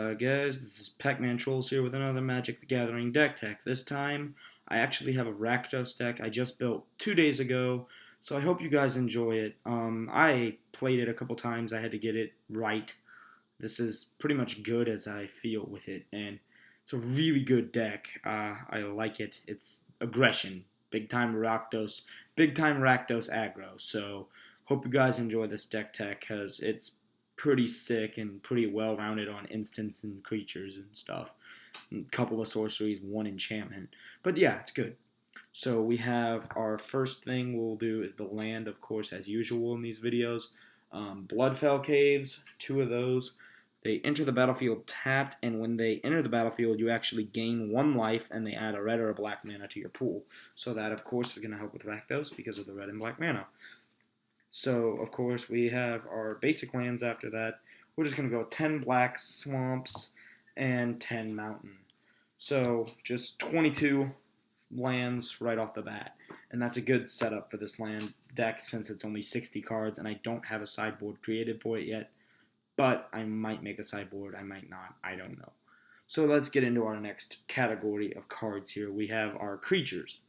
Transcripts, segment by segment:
Guys, this is Pac-Man Trolls here with another Magic the Gathering deck tech. This time, I actually have a Rakdos deck I just built 2 days ago, so I hope you guys enjoy it. I played it a couple times, I had to get it right. This is pretty much good as I feel with it, and it's a really good deck. I like it. It's aggression, big time Rakdos aggro, so hope you guys enjoy this deck tech, because it's pretty sick and pretty well rounded on instants and creatures and stuff. A couple of sorceries, one enchantment. But yeah, it's good. So we have our first thing we'll do is the land, of course, as usual in these videos. Bloodfell Caves, two of those. They enter the battlefield tapped, and when they enter the battlefield, you actually gain 1 life, and they add a red or a black mana to your pool. So that, of course, is going to help with Rakdos because of the red and black mana. So, of course, we have our basic lands after that. We're just going to go 10 black swamps and 10 mountain. So, just 22 lands right off the bat. And that's a good setup for this land deck since it's only 60 cards and I don't have a sideboard created for it yet. But I might make a sideboard, I might not, I don't know. So let's get into our next category of cards here. We have our creatures.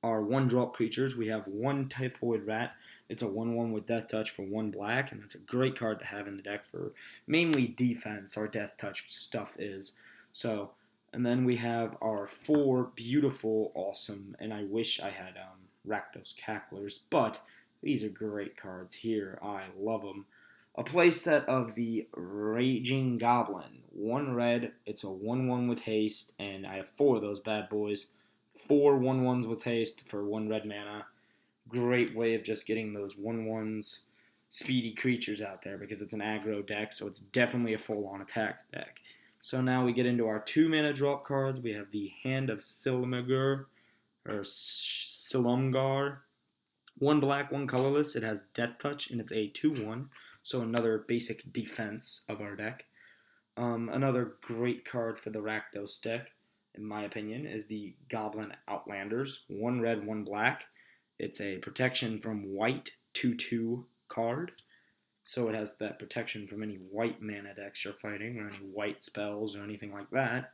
Our 1-drop creatures, we have 1 Typhoid Rat. It's a 1/1 with Death Touch for 1 black, and that's a great card to have in the deck for mainly defense. Our Death Touch stuff is. So, and then we have our 4 beautiful, awesome, and I wish I had Rakdos Cacklers, but these are great cards here. I love them. A playset of the Raging Goblin. 1 red, it's a 1/1 with haste, and I have 4 of those bad boys. 4 1/1s with haste for 1 red mana. Great way of just getting those 1/1s speedy creatures out there because it's an aggro deck, so it's definitely a full-on attack deck. So now we get into our 2 mana drop cards. We have the Hand of Silumgar, or Silumgar. 1 black, 1 colorless. It has Death Touch, and it's a 2/1, so another basic defense of our deck. Another great card for the Rakdos deck, in my opinion, is the Goblin Outlanders. 1 red, 1 black. It's a protection from white 2/2 card. So it has that protection from any white mana decks you're fighting, or any white spells, or anything like that.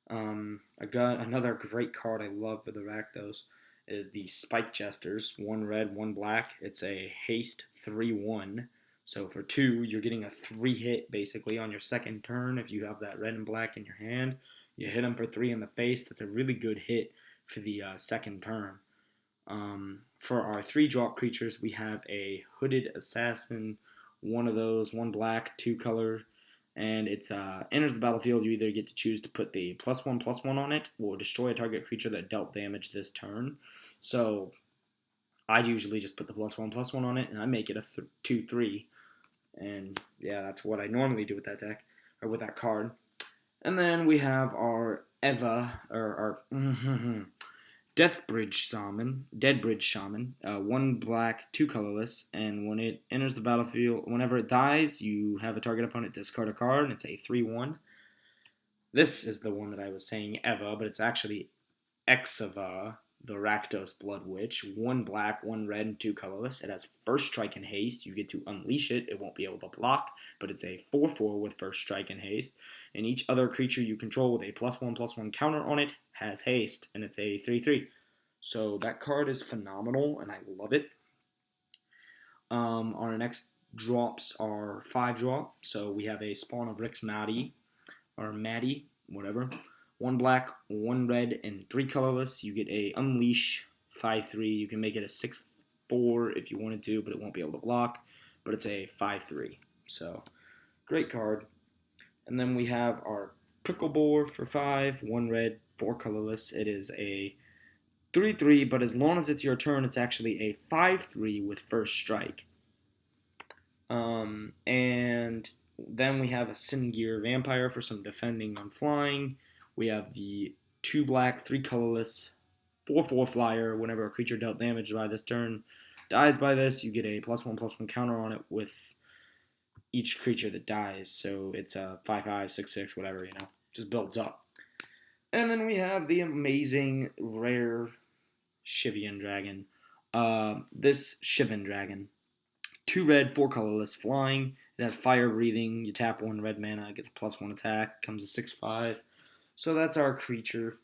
I got another great card I love for the Rakdos is the Spike Jesters. 1 red, 1 black. It's a haste 3/1. So for 2, you're getting a 3-hit basically on your second turn if you have that red and black in your hand. You hit them for 3 in the face. That's a really good hit for the second turn. For our 3-drop creatures, we have a Hooded Assassin. 1 of those, 1 black, 2 color. And it enters the battlefield. You either get to choose to put the +1/+1 on it, or destroy a target creature that dealt damage this turn. So I'd usually just put the +1/+1 on it, and I make it a 2/3. And yeah, that's what I normally do with that deck, or with that card. And then we have our Deadbridge Shaman, 1 black, 2 colorless, and when it enters the battlefield, whenever it dies, you have a target opponent discard a card, and it's a 3/1. This is the one that I was saying Eva, but it's actually Exava, the Rakdos Blood Witch. 1 black, 1 red, and 2 colorless. It has First Strike and Haste. You get to unleash it. It won't be able to block, but it's a 4/4 with First Strike and Haste. And each other creature you control with a +1/+1 counter on it has haste, and it's a 3/3. So that card is phenomenal, and I love it. Our next drops are 5-drop. So we have a Spawn of Rix Maadi, or Maadi, whatever. 1 black, 1 red, and 3 colorless. You get a Unleash 5/3. You can make it a 6/4 if you wanted to, but it won't be able to block. But it's a 5/3. So, great card. And then we have our Prickleboar for 5, 1 red, 4 colorless. It is a 3/3, but as long as it's your turn, it's actually a 5/3 with First Strike. And then we have a Sengir Vampire for some defending on flying. We have the 2 black, 3 colorless, 4/4 flyer. Whenever a creature dealt damage by this turn dies by this, you get a +1/+1 counter on it with each creature that dies. So it's a 5/5, 6/6, whatever, just builds up. And then we have the amazing rare Shivan Dragon. This Shivan Dragon 2 red, 4 colorless, flying. It has fire breathing. You tap 1 red mana, it gets a +1 attack. Comes a 6/5. So that's our creature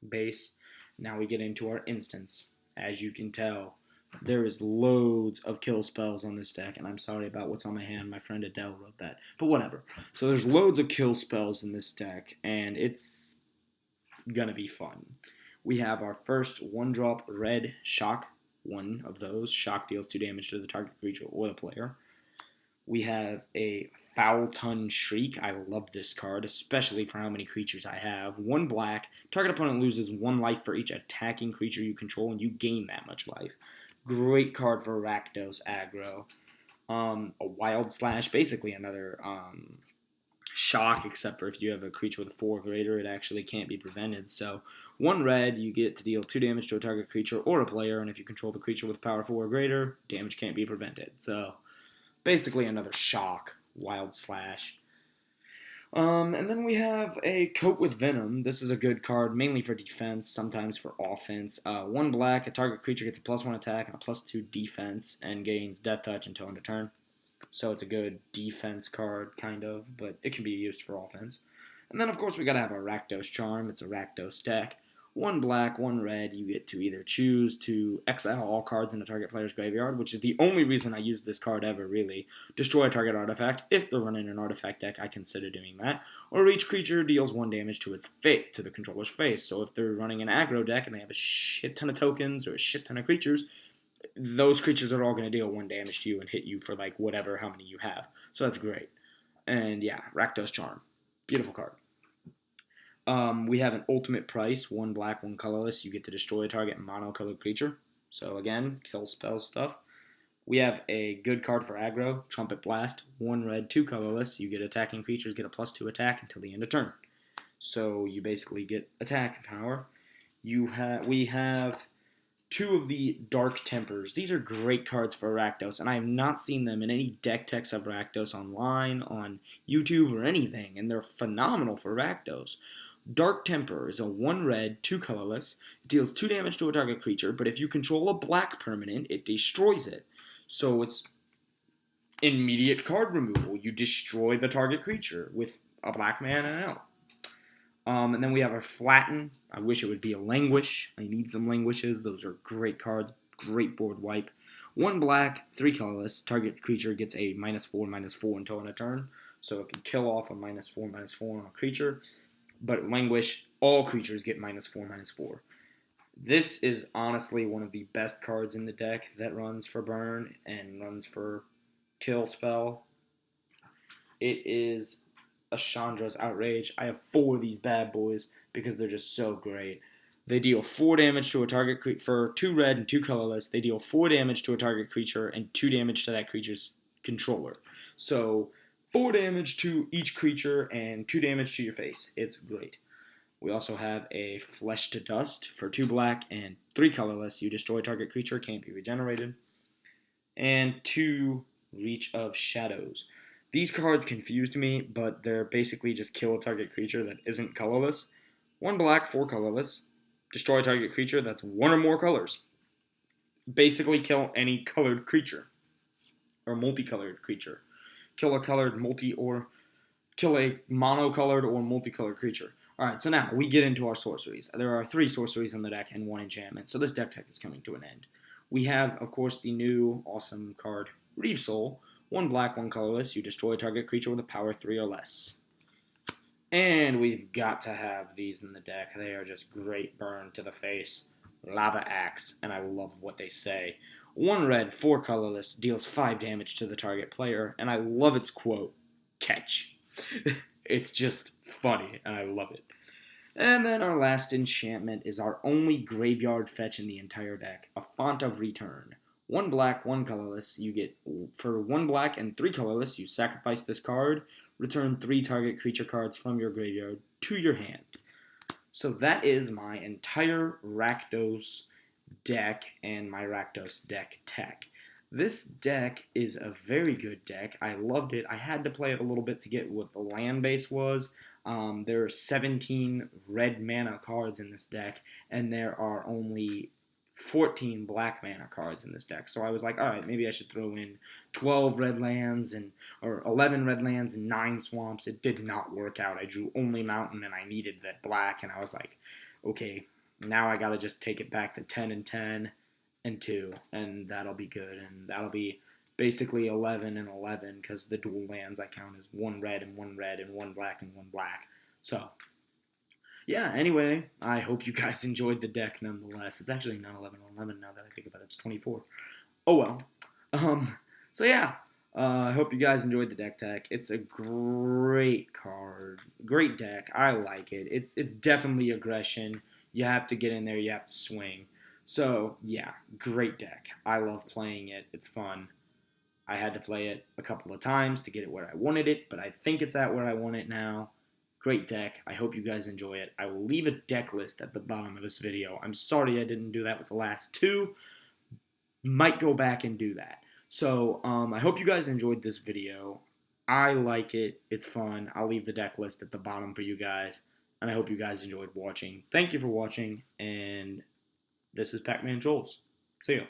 base. Now we get into our instants. As you can tell, there is loads of kill spells on this deck, and I'm sorry about what's on my hand. My friend Adele wrote that, but whatever. So there's loads of kill spells in this deck, and it's gonna be fun. We have our first 1-drop red shock. One of those. Shock deals 2 damage to the target creature or the player. We have a Foul-Tougne Shriek. I love this card, especially for how many creatures I have. 1 black. Target opponent loses 1 life for each attacking creature you control, and you gain that much life. Great card for Rakdos aggro. A Wild Slash, basically another shock, except for if you have a creature with a 4 or greater, it actually can't be prevented. So 1 red, you get to deal 2 damage to a target creature or a player, and if you control the creature with power 4 or greater, damage can't be prevented. So basically another shock, Wild Slash. And then we have a Coat with Venom. This is a good card, mainly for defense, sometimes for offense. 1 black, a target creature gets a +1 attack and a +2 defense, and gains Death Touch until end of turn. So it's a good defense card, kind of, but it can be used for offense. And then, of course, we gotta have a Rakdos Charm. It's a Rakdos deck. 1 black, 1 red. You get to either choose to exile all cards in a target player's graveyard, which is the only reason I use this card ever, really. Destroy a target artifact. If they're running an artifact deck, I consider doing that. Or each creature deals 1 damage to its fate, to the controller's face. So if they're running an aggro deck and they have a shit ton of tokens or a shit ton of creatures, those creatures are all going to deal 1 damage to you and hit you for like whatever, how many you have. So that's great. And yeah, Rakdos Charm. Beautiful card. We have an ultimate price, 1 black, 1 colorless. You get to destroy a target mono-colored creature. So again, kill spell stuff. We have a good card for aggro, Trumpet Blast, 1 red, 2 colorless. You get attacking creatures get a +2 attack until the end of turn. So you basically get attack power. We have 2 of the Dark Tempers. These are great cards for Rakdos, and I have not seen them in any deck techs of Rakdos online, on YouTube, or anything, and they're phenomenal for Rakdos. Dark Temper is a 1 red, 2 colorless. It deals 2 damage to a target creature, but if you control a black permanent, it destroys it. So it's immediate card removal. You destroy the target creature with a black mana out. And then we have our Flatten. I wish it would be a Languish. I need some Languishes. Those are great cards. Great board wipe. 1 black, 3 colorless. Target creature gets a -4/-4 until end of turn. So it can kill off a -4/-4 on a creature. But Languish, all creatures get -4/-4. This is honestly one of the best cards in the deck that runs for burn and runs for kill spell. It is a Chandra's Outrage. I have 4 of these bad boys because they're just so great. They deal 4 damage to a target creature. For 2 red and 2 colorless, they deal 4 damage to a target creature and 2 damage to that creature's controller. So 4 damage to each creature and 2 damage to your face. It's great. We also have a Flesh to Dust. For 2 black and 3 colorless, you destroy target creature, can't be regenerated. And 2 Reach of Shadows. These cards confused me, but they're basically just kill a target creature that isn't colorless. 1 black, 4 colorless. Destroy a target creature that's 1 or more colors. Basically kill any colored creature. Or multicolored creature. Kill a colored or kill a monocolored or multicolored creature. Alright, so now we get into our sorceries. There are 3 sorceries in the deck and 1 enchantment, so this deck tech is coming to an end. We have, of course, the new awesome card, Reave Soul. 1 black, 1 colorless. You destroy a target creature with a power 3 or less. And we've got to have these in the deck. They are just great burn to the face. Lava Axe, and I love what they say. 1 red, 4 colorless, deals 5 damage to the target player, and I love its quote, catch. It's just funny, and I love it. And then our last enchantment is our only graveyard fetch in the entire deck, a Font of Return. 1 black, 1 colorless. You get, for 1 black and 3 colorless, you sacrifice this card, return 3 target creature cards from your graveyard to your hand. So that is my entire Rakdos deck and my Rakdos deck tech. This deck is a very good deck. I loved it. I had to play it a little bit to get what the land base was. There are 17 red mana cards in this deck, and there are only 14 black mana cards in this deck. So I was like, all right, maybe I should throw in 12 red lands or 11 red lands and 9 swamps. It did not work out. I drew only mountain and I needed that black, and I was like, okay, now I got to just take it back to 10 and 10 and 2, and that'll be good. And that'll be basically 11 and 11 because the dual lands I count as 1 red and 1 red and 1 black and 1 black. So yeah, anyway, I hope you guys enjoyed the deck nonetheless. It's actually not 11 on 11 now that I think about it. It's 24. Oh well. So yeah, I hope you guys enjoyed the deck tech. It's a great card. Great deck. I like it. It's definitely aggression. You have to get in there. You have to swing. So yeah, great deck. I love playing it. It's fun. I had to play it a couple of times to get it where I wanted it, but I think it's at where I want it now. Great deck. I hope you guys enjoy it. I will leave a deck list at the bottom of this video. I'm sorry I didn't do that with the last two. Might go back and do that. So I hope you guys enjoyed this video. I like it. It's fun. I'll leave the deck list at the bottom for you guys. And I hope you guys enjoyed watching. Thank you for watching. And this is Pac-Man Trolls. See ya.